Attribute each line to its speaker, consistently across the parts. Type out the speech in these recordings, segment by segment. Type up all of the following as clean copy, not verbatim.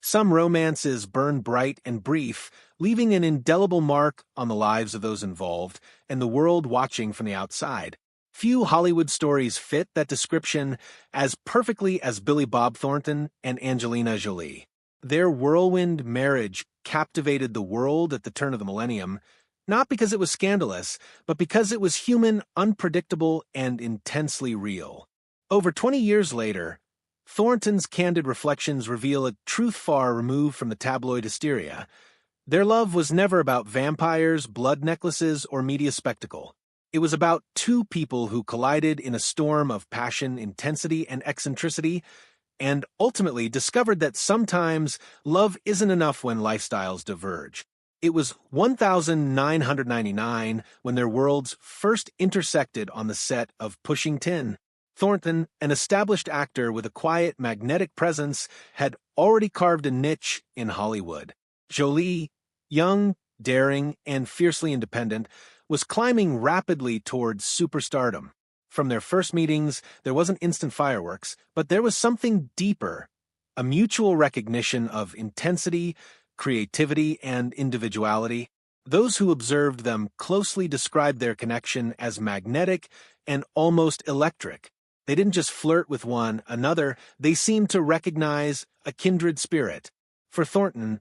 Speaker 1: Some romances burn bright and brief, leaving an indelible mark on the lives of those involved and the world watching from the outside. Few Hollywood stories fit that description as perfectly as Billy Bob Thornton and Angelina Jolie. Their whirlwind marriage captivated the world at the turn of the millennium, not because it was scandalous, but because it was human, unpredictable, and intensely real. Over 20 years later, Thornton's candid reflections reveal a truth far removed from the tabloid hysteria. Their love was never about vampires, blood necklaces, or media spectacle. It was about two people who collided in a storm of passion, intensity, and eccentricity, and ultimately discovered that sometimes love isn't enough when lifestyles diverge. It was 1999 when their worlds first intersected on the set of Pushing Tin. Thornton, an established actor with a quiet, magnetic presence, had already carved a niche in Hollywood. Jolie, young, daring, and fiercely independent, was climbing rapidly towards superstardom. From their first meetings, there wasn't instant fireworks, but there was something deeper, a mutual recognition of intensity, creativity, and individuality. Those who observed them closely described their connection as magnetic and almost electric. They didn't just flirt with one another, they seemed to recognize a kindred spirit. For Thornton,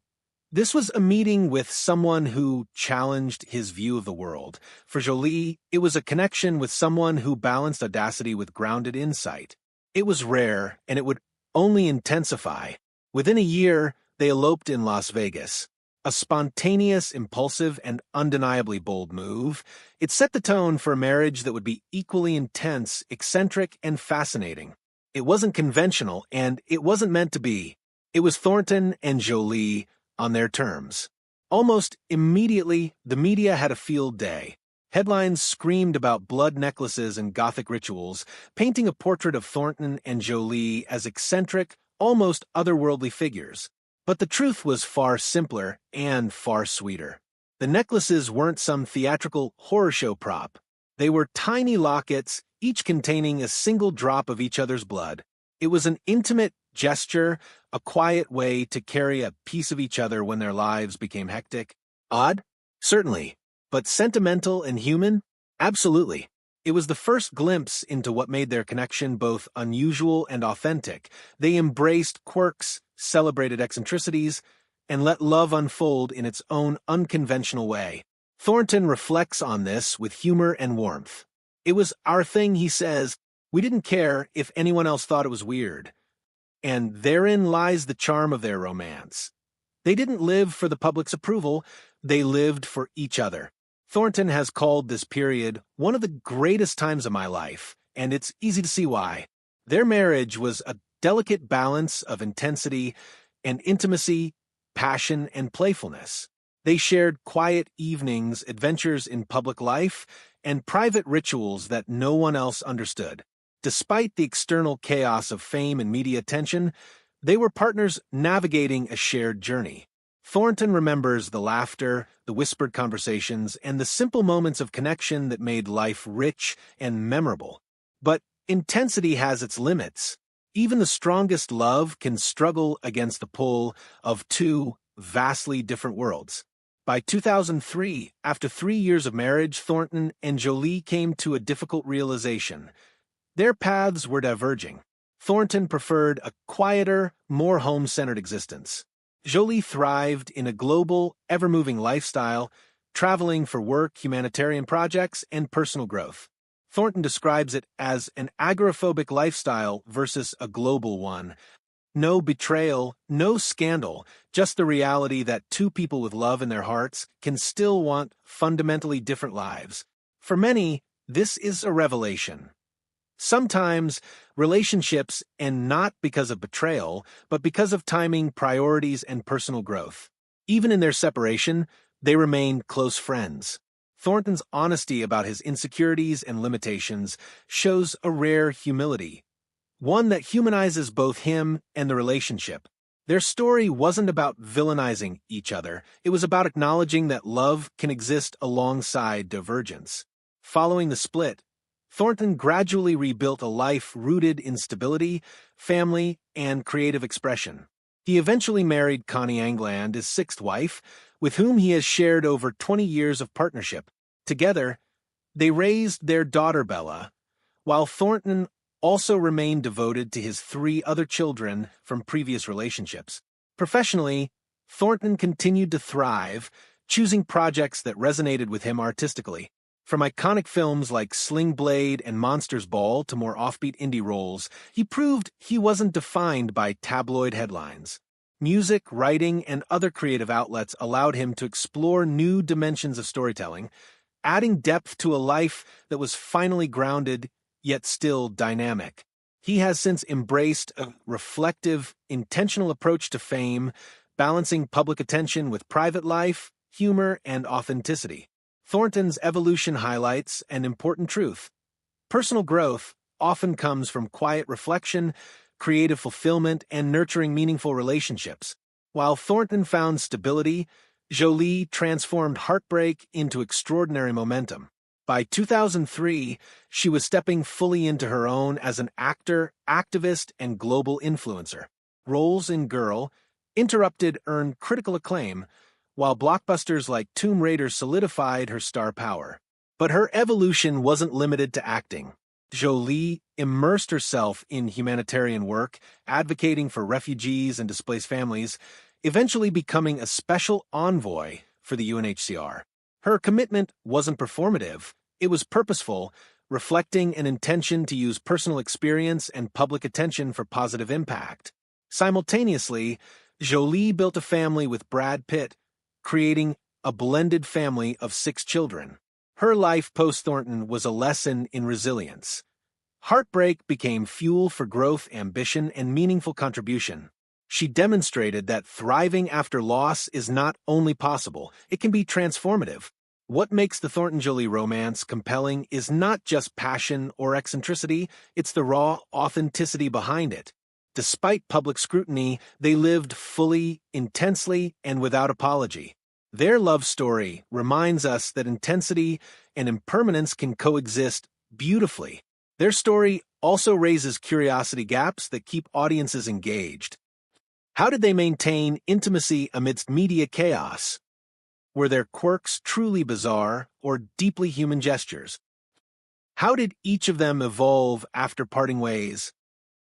Speaker 1: this was a meeting with someone who challenged his view of the world. For Jolie, it was a connection with someone who balanced audacity with grounded insight. It was rare, and it would only intensify. Within a year, they eloped in Las Vegas. A spontaneous, impulsive, and undeniably bold move. It set the tone for a marriage that would be equally intense, eccentric, and fascinating. It wasn't conventional, and it wasn't meant to be. It was Thornton and Jolie on their terms. Almost immediately, the media had a field day. Headlines screamed about blood necklaces and Gothic rituals, painting a portrait of Thornton and Jolie as eccentric, almost otherworldly figures. But the truth was far simpler and far sweeter. The necklaces weren't some theatrical horror show prop. They were tiny lockets, each containing a single drop of each other's blood. It was an intimate gesture, a quiet way to carry a piece of each other when their lives became hectic. Odd? Certainly. But sentimental and human? Absolutely. It was the first glimpse into what made their connection both unusual and authentic. They embraced quirks, celebrated eccentricities, and let love unfold in its own unconventional way. Thornton reflects on this with humor and warmth. It was our thing, he says. We didn't care if anyone else thought it was weird. And therein lies the charm of their romance. They didn't live for the public's approval, they lived for each other. Thornton has called this period one of the greatest times of my life, and it's easy to see why. Their marriage was a delicate balance of intensity and intimacy, passion and playfulness. They shared quiet evenings, adventures in public life, and private rituals that no one else understood. Despite the external chaos of fame and media attention, they were partners navigating a shared journey. Thornton remembers the laughter, the whispered conversations, and the simple moments of connection that made life rich and memorable. But intensity has its limits. Even the strongest love can struggle against the pull of two vastly different worlds. By 2003, after 3 years of marriage, Thornton and Jolie came to a difficult realization. Their paths were diverging. Thornton preferred a quieter, more home-centered existence. Jolie thrived in a global, ever-moving lifestyle, traveling for work, humanitarian projects, and personal growth. Thornton describes it as an agoraphobic lifestyle versus a global one. No betrayal, no scandal, just the reality that two people with love in their hearts can still want fundamentally different lives. For many, this is a revelation. Sometimes, relationships end not because of betrayal, but because of timing, priorities, and personal growth. Even in their separation, they remain close friends. Thornton's honesty about his insecurities and limitations shows a rare humility, one that humanizes both him and the relationship. Their story wasn't about villainizing each other, it was about acknowledging that love can exist alongside divergence. Following the split, Thornton gradually rebuilt a life rooted in stability, family, and creative expression. He eventually married Connie Angland, his sixth wife, with whom he has shared over 20 years of partnership. Together, they raised their daughter Bella, while Thornton also remained devoted to his three other children from previous relationships. Professionally, Thornton continued to thrive, choosing projects that resonated with him artistically. From iconic films like Sling Blade and Monsters Ball to more offbeat indie roles, he proved he wasn't defined by tabloid headlines. Music, writing, and other creative outlets allowed him to explore new dimensions of storytelling, adding depth to a life that was finally grounded, yet still dynamic. He has since embraced a reflective, intentional approach to fame, balancing public attention with private life, humor, and authenticity. Thornton's evolution highlights an important truth. Personal growth often comes from quiet reflection, creative fulfillment, and nurturing meaningful relationships. While Thornton found stability, Jolie transformed heartbreak into extraordinary momentum. By 2003, she was stepping fully into her own as an actor, activist, and global influencer. Roles in Girl, Interrupted earned critical acclaim, while blockbusters like Tomb Raider solidified her star power. But her evolution wasn't limited to acting. Jolie immersed herself in humanitarian work, advocating for refugees and displaced families, eventually becoming a special envoy for the UNHCR. Her commitment wasn't performative, it was purposeful, reflecting an intention to use personal experience and public attention for positive impact. Simultaneously, Jolie built a family with Brad Pitt, creating a blended family of 6 children. Her life post-Thornton was a lesson in resilience. Heartbreak became fuel for growth, ambition, and meaningful contribution. She demonstrated that thriving after loss is not only possible, it can be transformative. What makes the Thornton-Jolie romance compelling is not just passion or eccentricity, it's the raw authenticity behind it. Despite public scrutiny, they lived fully, intensely, and without apology. Their love story reminds us that intensity and impermanence can coexist beautifully. Their story also raises curiosity gaps that keep audiences engaged. How did they maintain intimacy amidst media chaos? Were their quirks truly bizarre or deeply human gestures? How did each of them evolve after parting ways?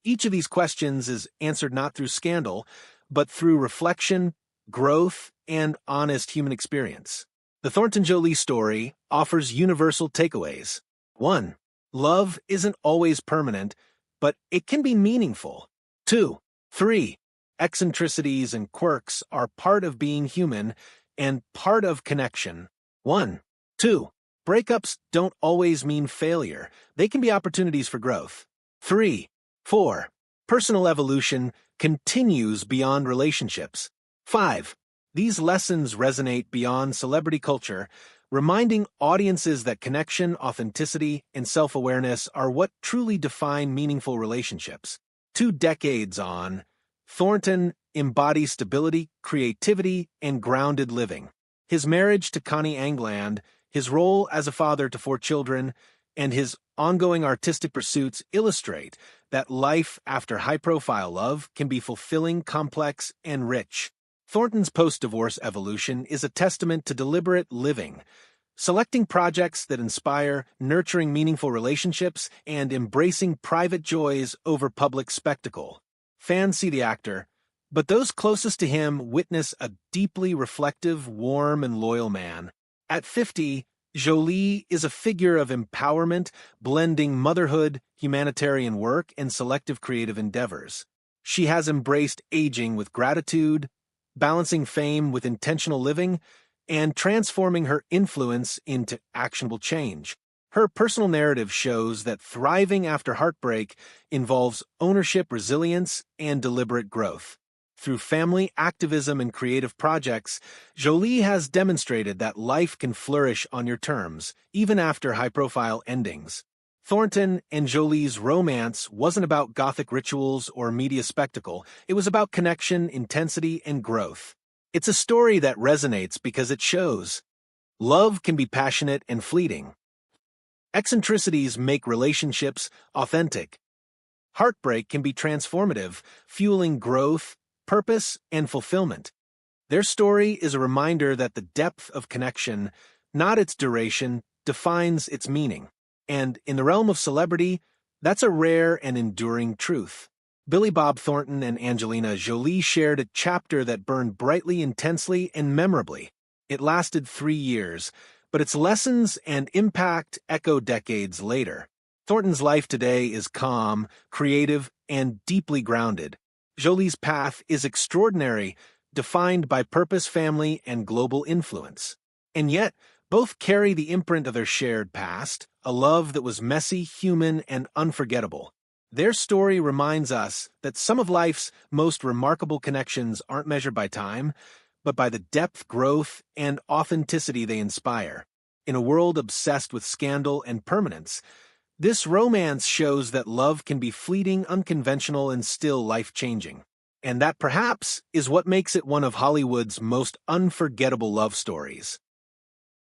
Speaker 1: Each of these questions is answered not through scandal, but through reflection, growth, and honest human experience. The Thornton-Jolie story offers universal takeaways. 1. Love isn't always permanent, but it can be meaningful. 2. 3. Eccentricities and quirks are part of being human and part of connection. 1. 2. Breakups don't always mean failure. They can be opportunities for growth. 3. 4. Personal evolution continues beyond relationships. 5. These lessons resonate beyond celebrity culture, reminding audiences that connection, authenticity, and self-awareness are what truly define meaningful relationships. 2 decades on, Thornton embodies stability, creativity, and grounded living. His marriage to Connie Angland, his role as a father to 4 children, and his ongoing artistic pursuits illustrate that life after high-profile love can be fulfilling, complex, and rich. Thornton's post-divorce evolution is a testament to deliberate living, selecting projects that inspire, nurturing meaningful relationships, and embracing private joys over public spectacle. Fans see the actor, but those closest to him witness a deeply reflective, warm, and loyal man. At 50, Jolie is a figure of empowerment, blending motherhood, humanitarian work, and selective creative endeavors. She has embraced aging with gratitude, balancing fame with intentional living, and transforming her influence into actionable change. Her personal narrative shows that thriving after heartbreak involves ownership, resilience, and deliberate growth. Through family activism and creative projects, Jolie has demonstrated that life can flourish on your terms, even after high-profile endings. Thornton and Jolie's romance wasn't about gothic rituals or media spectacle. It was about connection, intensity, and growth. It's a story that resonates because it shows love can be passionate and fleeting. Eccentricities make relationships authentic. Heartbreak can be transformative, fueling growth, purpose and fulfillment. Their story is a reminder that the depth of connection, not its duration, defines its meaning. And in the realm of celebrity, that's a rare and enduring truth. Billy Bob Thornton and Angelina Jolie shared a chapter that burned brightly, intensely, and memorably. It lasted 3 years, but its lessons and impact echo decades later. Thornton's life today is calm, creative, and deeply grounded. Jolie's path is extraordinary, defined by purpose, family, and global influence. And yet, both carry the imprint of their shared past, a love that was messy, human, and unforgettable. Their story reminds us that some of life's most remarkable connections aren't measured by time, but by the depth, growth, and authenticity they inspire. In a world obsessed with scandal and permanence, this romance shows that love can be fleeting, unconventional, and still life-changing. And that perhaps is what makes it one of Hollywood's most unforgettable love stories.